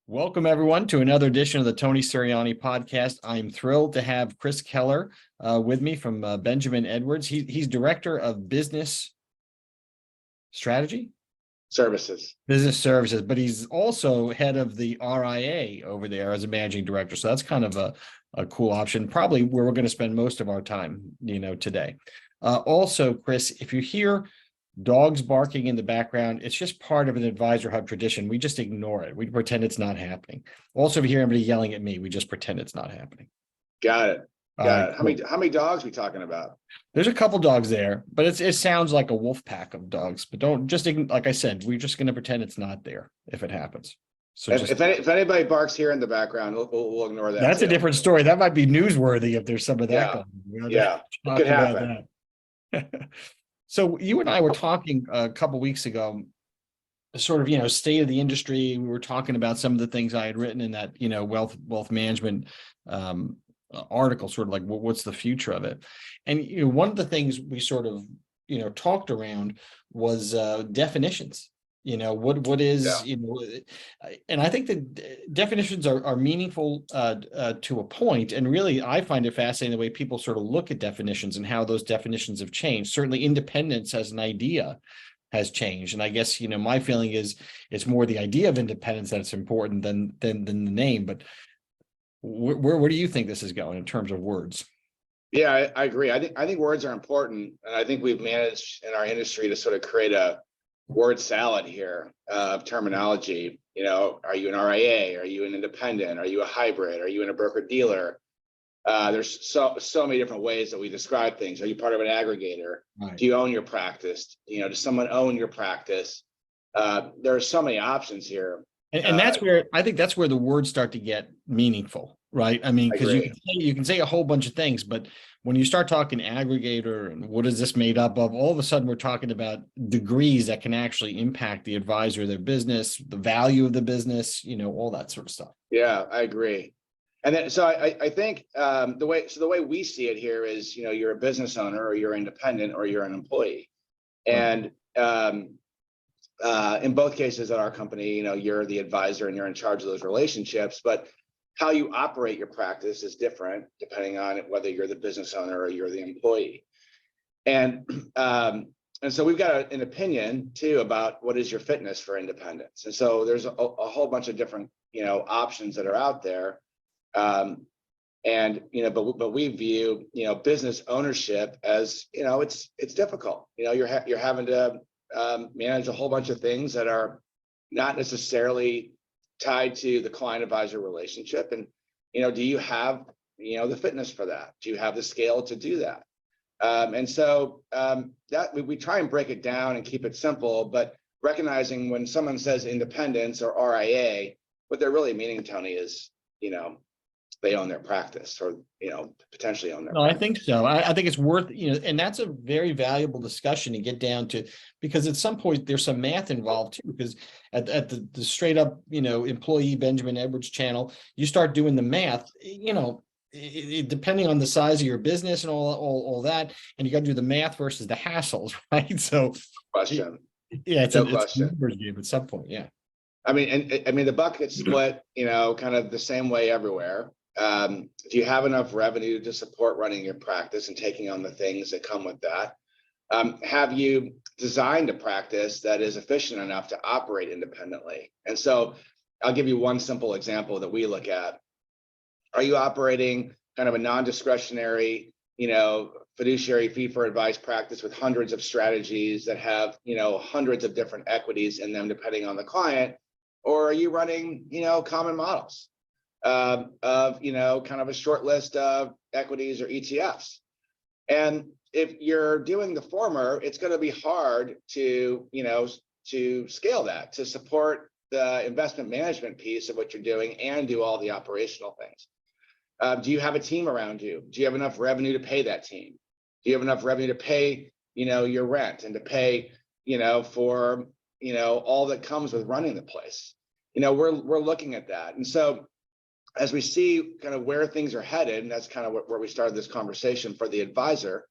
Welcome, everyone, to another edition of the Tony Sirianni podcast. I'm thrilled to have Chris Keller with me from Benjamin Edwards. He's Director of Business Strategy? Business Services, but he's also head of the RIA over there as a managing director. So that's kind of a cool option, probably where we're going to spend most of our time, today. Also, Chris, if you hear dogs barking in the background, it's just part of an AdvisorHub tradition. We just ignore it. We pretend it's not happening. Also, if you hear anybody yelling at me, we just pretend it's not happening. Got it. Got it. How many dogs are we talking about? There's a couple dogs there, but it sounds like a wolf pack of dogs. But don't just, like I said, we're just going to pretend it's not there if it happens. So if anybody barks here in the background, we'll ignore that. That's a different story. That might be newsworthy if there's some of that going on. Yeah, it could happen. So you and I were talking a couple weeks ago, sort of, state of the industry. We were talking about some of the things I had written in that, wealth management article, sort of like what's the future of it. And, one of the things we sort of, talked around was definitions. What is, and I think that definitions are meaningful to a point. And really, I find it fascinating the way people sort of look at definitions and how those definitions have changed. Certainly independence as an idea has changed. And I guess, my feeling is it's more the idea of independence that's important than the name. But where do you think this is going in terms of words? Yeah, I agree. I think words are important. And I think we've managed in our industry to sort of create a word salad here of terminology. Are you an RIA? Are you an independent? Are you a hybrid? Are you in a broker dealer? There's so many different ways that we describe things. Are you part of an aggregator? Right. Do you own your practice? Does someone own your practice? There are so many options here. And that's where I think that's where the words start to get meaningful, right? I mean, because you can say a whole bunch of things, but when you start talking aggregator and what is this made up of, all of a sudden we're talking about degrees that can actually impact the advisor, their business, the value of the business, all that sort of stuff. Yeah, I agree. And then, so I think the way we see it here is, you're a business owner, or you're independent, or you're an employee. And in both cases at our company, you're the advisor and you're in charge of those relationships, but how you operate your practice is different depending on whether you're the business owner or you're the employee. And so we've got an opinion too about what is your fitness for independence. And so there's a whole bunch of different, options that are out there. But we view, business ownership as, it's difficult. You're having to manage a whole bunch of things that are not necessarily tied to the client advisor relationship. And, do you have, the fitness for that? Do you have the scale to do that? And so that we try and break it down and keep it simple, but recognizing when someone says independence or RIA, what they're really meaning, Tony, is, they own their practice, or potentially own their practice. I think so. I think it's worth, and that's a very valuable discussion to get down to, because at some point there's some math involved too, because at the straight up employee Benjamin Edwards channel, you start doing the math, depending on the size of your business and all that, and you got to do the math versus the hassles, right? So question. Yeah, it's a numbers game at some point. Yeah. I mean, the buck gets split, kind of the same way everywhere. If you have enough revenue to support running your practice and taking on the things that come with that, have you designed a practice that is efficient enough to operate independently? And so I'll give you one simple example that we look at. Are you operating kind of a non-discretionary, fiduciary fee for advice practice with hundreds of strategies that have, hundreds of different equities in them depending on the client? Or are you running, common models of, kind of a short list of equities or ETFs? And if you're doing the former, it's going to be hard to, to scale that, to support the investment management piece of what you're doing and do all the operational things. Do you have a team around you? Do you have enough revenue to pay that team? Do you have enough revenue to pay, your rent and to pay, for, all that comes with running the place? We're looking at that. And so as we see kind of where things are headed, and that's kind of where we started this conversation for the advisor,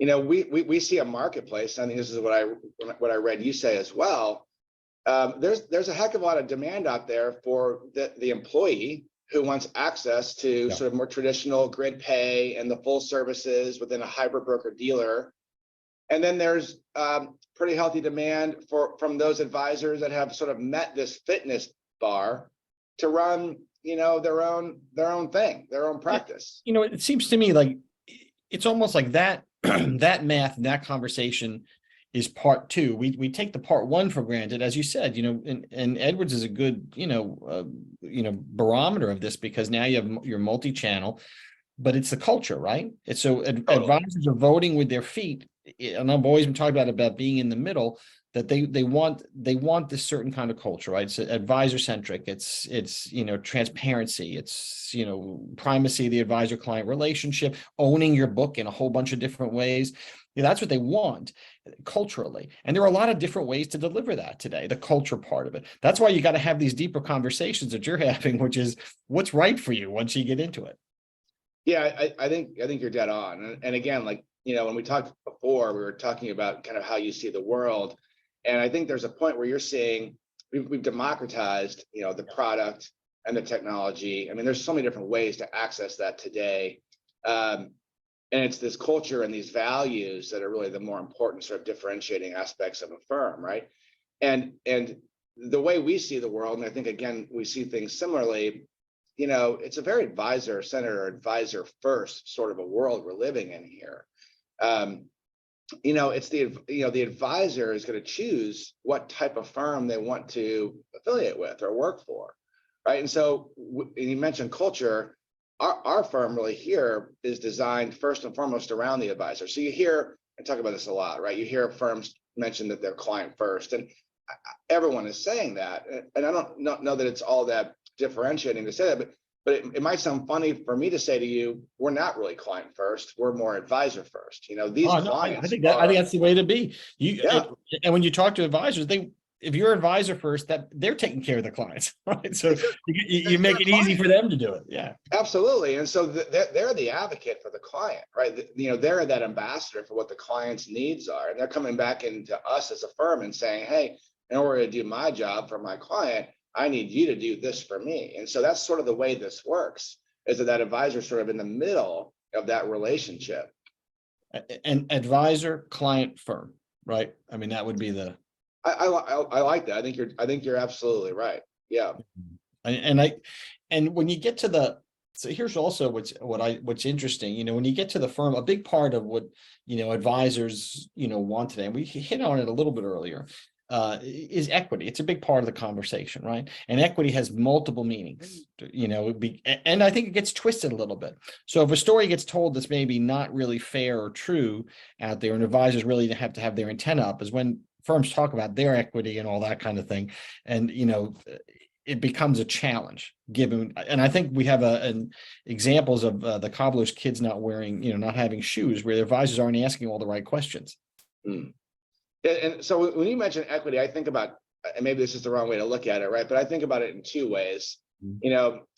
we see a marketplace. I think this is what I read you say as well. There's a heck of a lot of demand out there for the employee who wants access to sort of more traditional grid pay and the full services within a hybrid broker dealer. And then there's pretty healthy demand from those advisors that have sort of met this fitness bar to run, their own thing, their own practice. It seems to me like it's almost like that that math and that conversation is part two. We take the part one for granted, as you said, and Edwards is a good, barometer of this, because now you have your multi-channel, but it's the culture, right? It's so advisors are voting with their feet. And I've always been talking about being in the middle, that they want this certain kind of culture, right? It's advisor-centric. It's transparency. It's, primacy of the advisor-client relationship, owning your book in a whole bunch of different ways. That's what they want culturally. And there are a lot of different ways to deliver that today, the culture part of it. That's why you got to have these deeper conversations that you're having, which is what's right for you once you get into it. Yeah, I think you're dead on. And again, like, when we talked before, we were talking about kind of how you see the world. And I think there's a point where you're seeing we've democratized, the product and the technology. I mean, there's so many different ways to access that today. And it's this culture and these values that are really the more important sort of differentiating aspects of a firm, right? And the way we see the world, and I think, again, we see things similarly, it's a very advisor-centered or advisor-first sort of a world we're living in here. It's the advisor is going to choose what type of firm they want to affiliate with or work for, right? And so, and you mentioned culture. Our firm really here is designed first and foremost around the advisor. So you hear, I talk about this a lot, right? You hear firms mention that they're client first, and everyone is saying that. And I don't know that it's all that differentiating to say that, but it might sound funny for me to say to you, we're not really client first, we're more advisor first. These clients. I think that's the way to be. And when you talk to advisors, if you're advisor first, that they're taking care of the clients, right? So you make it easy for them to do it. Yeah, absolutely. And so they're the advocate for the client, right? They're that ambassador for what the client's needs are, and they're coming back into us as a firm and saying, hey, in order to do my job for my client, I need you to do this for me. And so that's sort of the way this works, is that advisor is sort of in the middle of that relationship. An advisor client firm, right? I mean, that would be the. I like that. I think you're absolutely right. Yeah. And when you get to so here's also what's interesting, when you get to the firm, a big part of what, advisors, want today, and we hit on it a little bit earlier, is equity. It's a big part of the conversation, right? And equity has multiple meanings, and I think it gets twisted a little bit. So if a story gets told that's maybe not really fair or true out there, and advisors really have to have their antenna up, is when firms talk about their equity and all that kind of thing. And, it becomes a challenge given, and I think we have examples of the cobbler's kids not wearing, not having shoes, where the advisors aren't asking all the right questions. Mm. And so when you mention equity, I think about, and maybe this is the wrong way to look at it, right? But I think about it in two ways.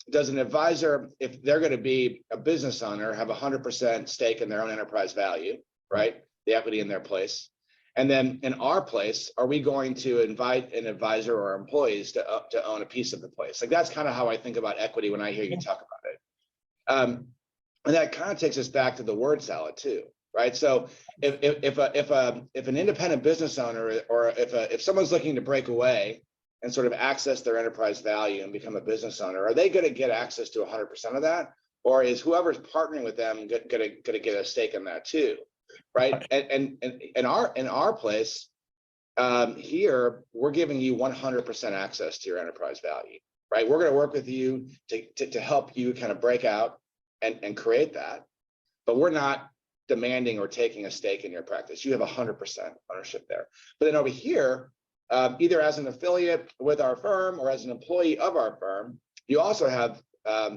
Does an advisor, if they're going to be a business owner, have 100% stake in their own enterprise value, right? The equity in their place. And then in our place, are we going to invite an advisor or employees to own a piece of the place? Like, that's kind of how I think about equity when I hear you talk about it. And that kind of takes us back to the word salad too, right? So if an independent business owner, or if someone's looking to break away and sort of access their enterprise value and become a business owner, are they going to get access to 100% of that? Or is whoever's partnering with them going to get a stake in that too? Right. And in our place here, we're giving you 100% access to your enterprise value, right? We're going to work with you to help you kind of break out and create that, but we're not demanding or taking a stake in your practice. You have 100% ownership there. But then over here, either as an affiliate with our firm or as an employee of our firm, you also have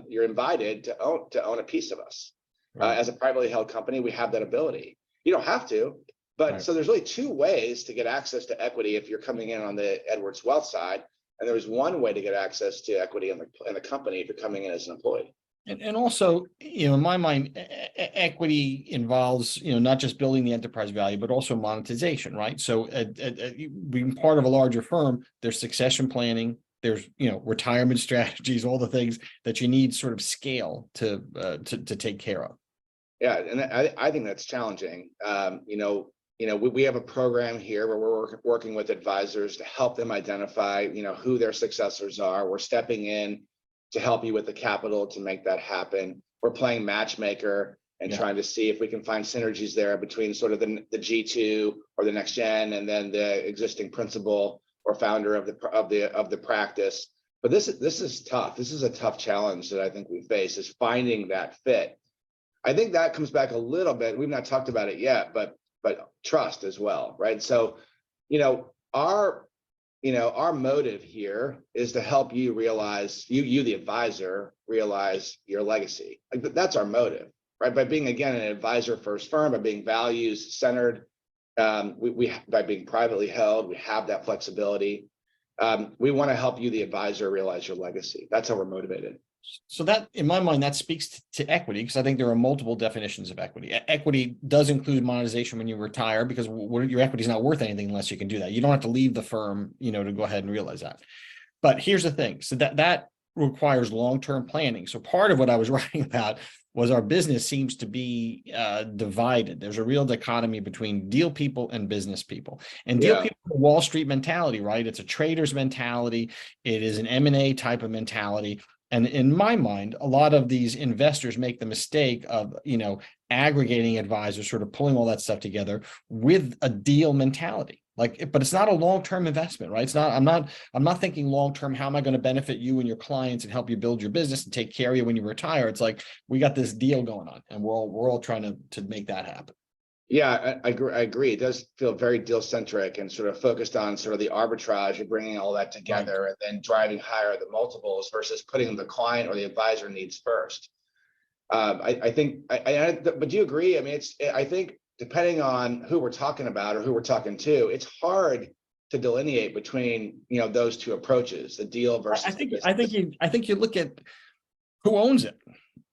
you're invited to own a piece of us. As a privately held company, we have that ability. You don't have to, but right. So there's really two ways to get access to equity if you're coming in on the Edwards Wealth side, and there's one way to get access to equity in the company if you're coming in as an employee. And also, in my mind, equity involves, not just building the enterprise value, but also monetization, right? So being part of a larger firm, there's succession planning, there's, retirement strategies, all the things that you need sort of scale to take care of. Yeah, and I think that's challenging. We have a program here where we're working with advisors to help them identify, who their successors are. We're stepping in to help you with the capital to make that happen. We're playing matchmaker and trying to see if we can find synergies there between sort of the G2 or the next gen and then the existing principal or founder of the practice. But this is tough. This is a tough challenge that I think we face, is finding that fit. I think that comes back a little bit. We've not talked about it yet, but trust as well, right? So, our motive here is to help you realize, you the advisor, realize your legacy. Like, that's our motive, right? By being, again, an advisor first firm, by being values centered, by being privately held, we have that flexibility. We want to help you, the advisor, realize your legacy. That's how we're motivated. So that, in my mind, that speaks to equity, because I think there are multiple definitions of equity. Equity does include monetization when you retire, because your equity is not worth anything unless you can do that. You don't have to leave the firm, to go ahead and realize that. But here's the thing. So that requires long-term planning. So part of what I was writing about was our business seems to be divided. There's a real dichotomy between deal people and business people. And deal people, Wall Street mentality, right? It's a trader's mentality. It is an M&A type of mentality. And in my mind, a lot of these investors make the mistake of, aggregating advisors, sort of pulling all that stuff together with a deal mentality. But it's not a long-term investment, right? It's not, I'm not thinking long-term, how am I going to benefit you and your clients and help you build your business and take care of you when you retire? It's like, we got this deal going on and we're all trying to make that happen. Yeah, I agree. It does feel very deal centric and sort of focused on sort of the arbitrage of bringing all that together, right, and then driving higher the multiples versus putting the client or the advisor needs first. I think, but do you agree? I mean, I think depending on who we're talking about or who we're talking to, it's hard to delineate between, those two approaches, the deal versus. I think you look at who owns it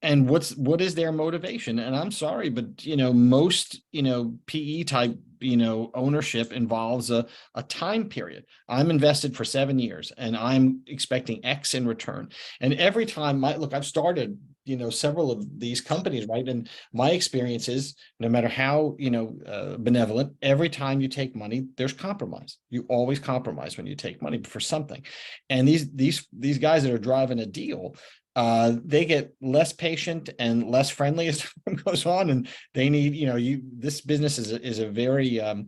and what is their motivation. And I'm sorry, but most PE type ownership involves a time period. I'm invested for 7 years and I'm expecting X in return. And every time I've started several of these companies, right? And my experience is, no matter how benevolent, every time you take money, there's compromise. You always compromise when you take money for something. And these guys that are driving a deal, they get less patient and less friendly as time goes on, and they need, this business is a very, I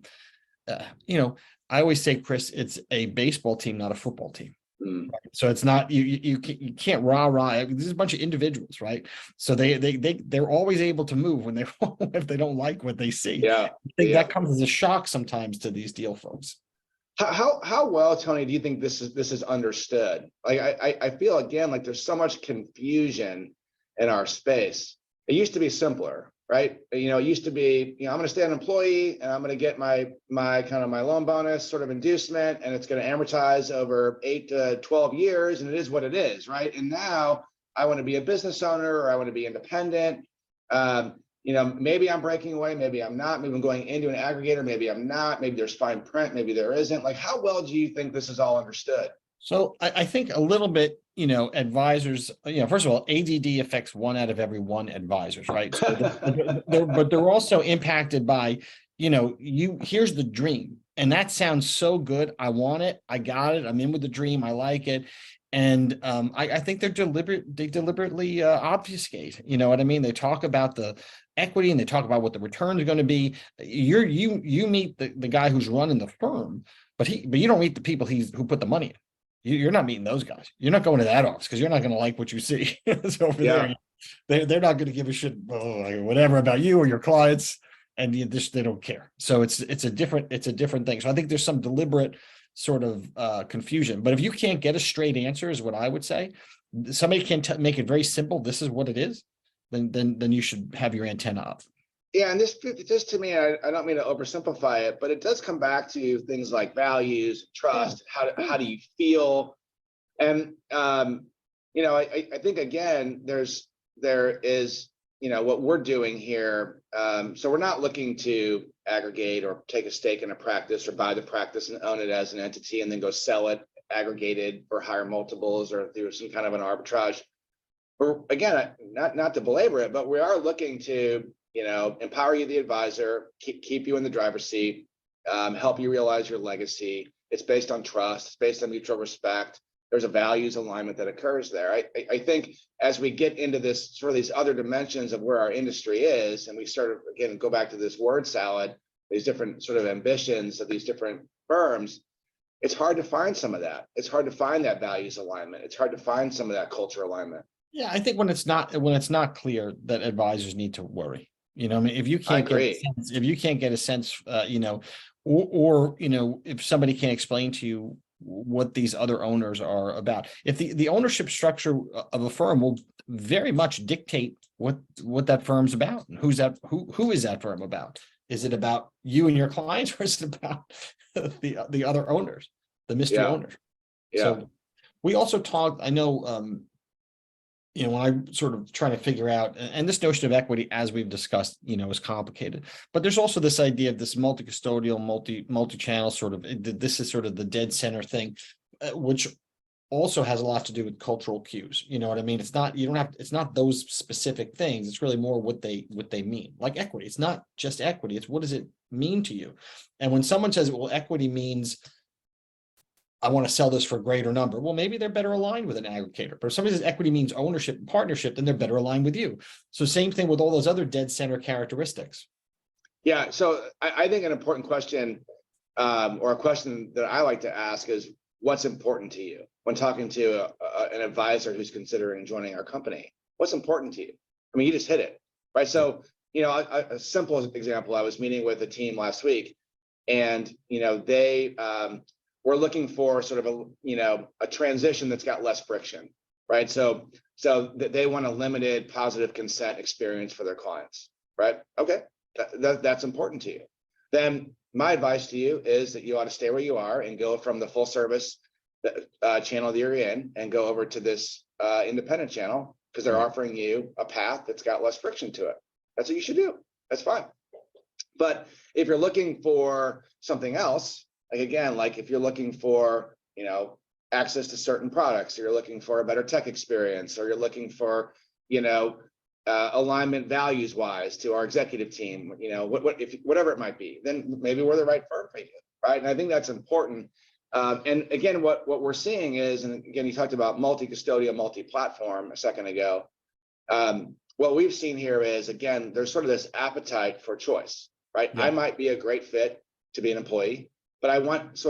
always say, Chris, it's a baseball team, not a football team. Right? So it's not, you can't rah. This is a bunch of individuals, right? So they're always able to move when if they don't like what they see. Yeah, I think that comes as a shock sometimes to these deal folks. How well, Tony, do you think this is understood? Like, I feel, again, like there's so much confusion in our space. It used to be simpler, right? It used to be, I'm going to stay an employee and I'm going to get my loan bonus sort of inducement, and it's going to amortize over 8 to 12 years, and it is what it is, right? And now I want to be a business owner, or I want to be independent. Maybe I'm breaking away, maybe I'm not, maybe I'm going into an aggregator, maybe I'm not, maybe there's fine print, maybe there isn't. Like, how well do you think this is all understood? So I think a little bit, advisors, first of all, ADD affects 1 out of every 1 advisors, right? So but they're also impacted by, here's the dream. And that sounds so good. I want it. I got it. I'm in with the dream. I like it. And I think they deliberately obfuscate, you know what I mean? They talk about the equity and they talk about what the return is going to be. You meet the guy who's running the firm, but you don't meet the people who put the money in. You're not meeting those guys. You're not going to that office because you're not going to like what you see. So over there, they're not going to give a shit whatever about you or your clients, and they don't care. So it's a different thing. So I think there's some deliberate sort of confusion. But if you can't get a straight answer, is what I would say. Somebody can make it very simple. This is what it is. Then you should have your antenna up. Yeah, and this to me, I don't mean to oversimplify it, but it does come back to things like values, trust. Yeah. How do you feel? And I think, again, there's there is, what we're doing here. So we're not looking to aggregate or take a stake in a practice or buy the practice and own it as an entity and then go sell it aggregated for higher multiples or through some kind of an arbitrage. Or again, not to belabor it, but we are looking to, empower you, the advisor, keep you in the driver's seat, help you realize your legacy. It's based on trust. It's based on mutual respect. There's a values alignment that occurs there. I think as we get into this sort of these other dimensions of where our industry is, and we sort of, again, go back to this word salad, these different sort of ambitions of these different firms, it's hard to find some of that. It's hard to find that values alignment. It's hard to find some of that culture alignment. Yeah, I think when it's not clear that advisors need to worry. I mean, if you can't get a sense, or if somebody can't explain to you what these other owners are about, if the ownership structure of a firm will very much dictate what that firm's about and who is that firm about. Is it about you and your clients, or is it about the other owners, the mystery owners? Yeah. So we also talked, I know, when I sort of trying to figure out, and this notion of equity, as we've discussed, is complicated, but there's also this idea of this multi-custodial, multi-channel sort of, this is sort of the dead center thing, which also has a lot to do with cultural cues. You know what I mean? It's not those specific things. It's really more what they mean. Like equity, it's not just equity. It's what does it mean to you? And when someone says, well, equity means I want to sell this for a greater number. Well, maybe they're better aligned with an aggregator. But if somebody says equity means ownership and partnership, then they're better aligned with you. So same thing with all those other dead center characteristics. Yeah. So I think an important question, or a question that I like to ask is, what's important to you when talking to an advisor who's considering joining our company? What's important to you? I mean, you just hit it, right? So, a simple example, I was meeting with a team last week, and, they we're looking for sort of a transition that's got less friction, right? So they want a limited positive consent experience for their clients, right? Okay, that's important to you. Then my advice to you is that you ought to stay where you are and go from the full service channel that you're in and go over to this independent channel, because they're offering you a path that's got less friction to it. That's what you should do. That's fine. But if you're looking for something else, like if you're looking for, access to certain products, or you're looking for a better tech experience, or you're looking for, alignment values wise to our executive team, whatever it might be, then maybe we're the right firm for you, right? And I think that's important. And again, what we're seeing is, and again, you talked about multi-custodial, multi-platform a second ago. What we've seen here is, again, there's sort of this appetite for choice, right? Yeah. I might be a great fit to be an employee, but I want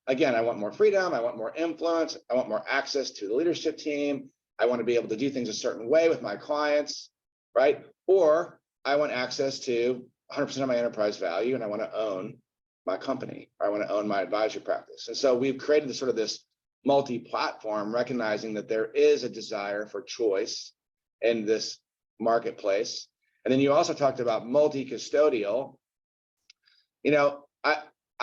I want more freedom. I want more influence. I want more access to the leadership team. I want to be able to do things a certain way with my clients, right? Or I want access to 100% of my enterprise value, and I want to own my company, or I want to own my advisory practice. And so we've created this multi-platform, recognizing that there is a desire for choice in this marketplace. And then you also talked about multi-custodial.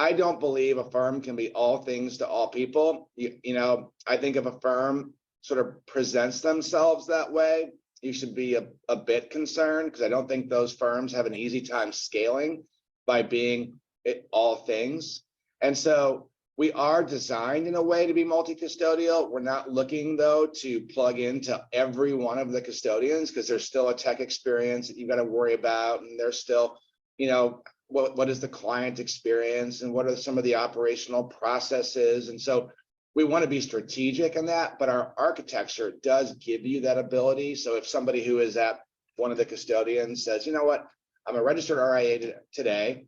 I don't believe a firm can be all things to all people. I think if a firm sort of presents themselves that way, you should be a bit concerned, because I don't think those firms have an easy time scaling by being all things. And so we are designed in a way to be multi-custodial. We're not looking, though, to plug into every one of the custodians, because there's still a tech experience that you've got to worry about. And there's still, what is the client experience, and what are some of the operational processes? And so we want to be strategic in that, but our architecture does give you that ability. So if somebody who is at one of the custodians says, you know what, I'm a registered RIA today,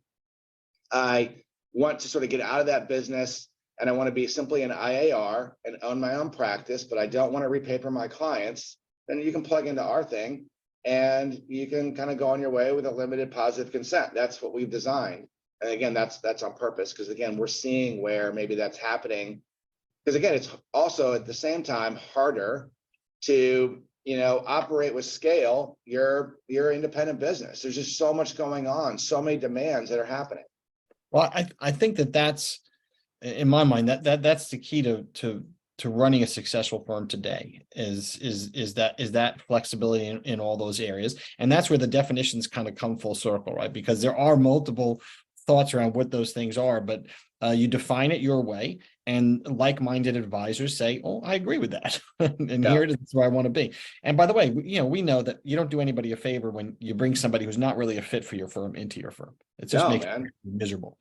I want to sort of get out of that business, and I want to be simply an IAR and own my own practice, but I don't want to repaper my clients, then you can plug into our thing and you can kind of go on your way with a limited positive consent. That's what we've designed. And again, that's on purpose, because again, we're seeing where maybe that's happening. Because again, it's also at the same time harder to operate with scale your independent business. There's just so much going on, so many demands that are happening. Well, I think that's, in my mind, that's the key to running a successful firm today is that flexibility in all those areas. And that's where the definitions kind of come full circle, right? Because there are multiple thoughts around what those things are, but you define it your way, and like-minded advisors say, oh, I agree with that. And here it is where I want to be. And by the way, we know that you don't do anybody a favor when you bring somebody who's not really a fit for your firm into your firm. It just makes you miserable.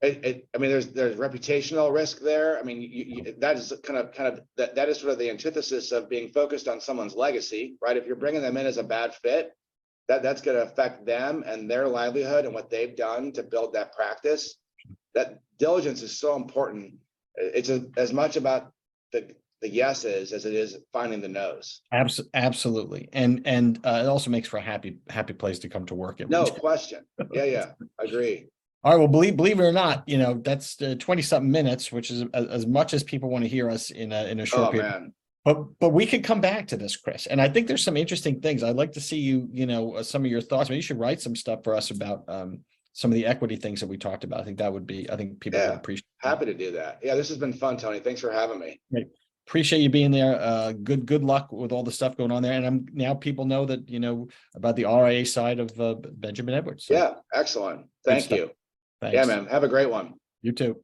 I mean, there's reputational risk there. I mean, that is kind of that is sort of the antithesis of being focused on someone's legacy, right? If you're bringing them in as a bad fit, that's going to affect them and their livelihood and what they've done to build that practice. That diligence is so important. It's as much about the yeses as it is finding the nos. Absolutely, and it also makes for a happy place to come to work. No question. Yeah, agree. All right. Well, believe it or not, that's 20-something minutes, which is as much as people want to hear us in a short period. Man. But we could come back to this, Chris. And I think there's some interesting things. I'd like to see you, some of your thoughts. Maybe you should write some stuff for us about some of the equity things that we talked about. I think people would appreciate it. Happy to do that. Yeah, this has been fun, Tony. Thanks for having me. Great. Appreciate you being there. Good luck with all the stuff going on there. And now people know that, about the RIA side of Benjamin Edwards. So. Yeah, excellent. Thank you. Thanks. Yeah, man. Have a great one. You too.